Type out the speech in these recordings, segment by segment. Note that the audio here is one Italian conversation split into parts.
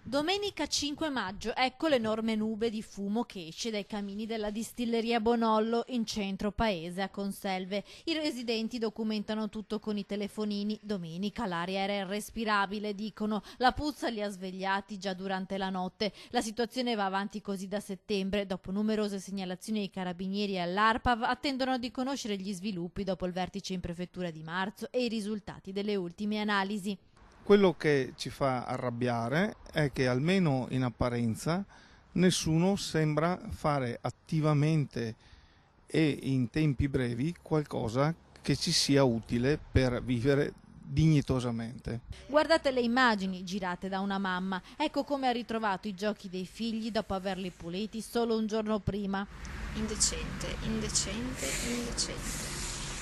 Domenica 5 maggio, ecco l'enorme nube di fumo che esce dai camini della distilleria Bonollo in centro paese a Conselve. I residenti documentano tutto con i telefonini. Domenica l'aria era irrespirabile, dicono. La puzza li ha svegliati già durante la notte. La situazione va avanti così da settembre. Dopo numerose segnalazioni ai carabinieri e all'ARPAV attendono di conoscere gli sviluppi dopo il vertice in prefettura di marzo e i risultati delle ultime analisi. Quello che ci fa arrabbiare è che almeno in apparenza nessuno sembra fare attivamente e in tempi brevi qualcosa che ci sia utile per vivere dignitosamente. Guardate le immagini girate da una mamma. Ecco come ha ritrovato i giochi dei figli dopo averli puliti solo un giorno prima. Indecente, indecente, indecente.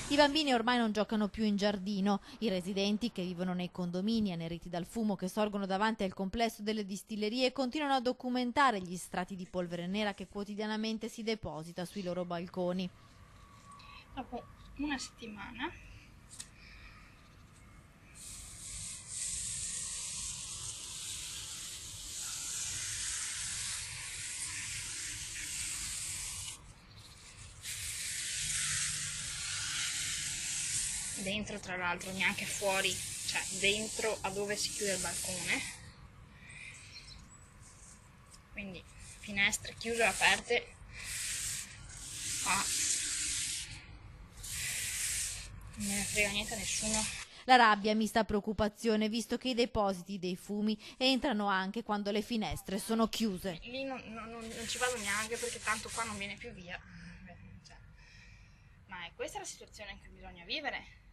I bambini ormai non giocano più in giardino. I residenti che vivono nei condomini anneriti dal fumo che sorgono davanti al complesso delle distillerie continuano a documentare gli strati di polvere nera che quotidianamente si deposita sui loro balconi. Dopo una settimana dentro, tra l'altro, neanche fuori, cioè dentro a dove si chiude il balcone, quindi finestre chiuse o aperte, non me ne frega niente a nessuno. La rabbia mista a preoccupazione visto che i depositi dei fumi entrano anche quando le finestre sono chiuse. Lì non ci vado neanche perché tanto qua non viene più via. Cioè, ma è questa la situazione in cui bisogna vivere?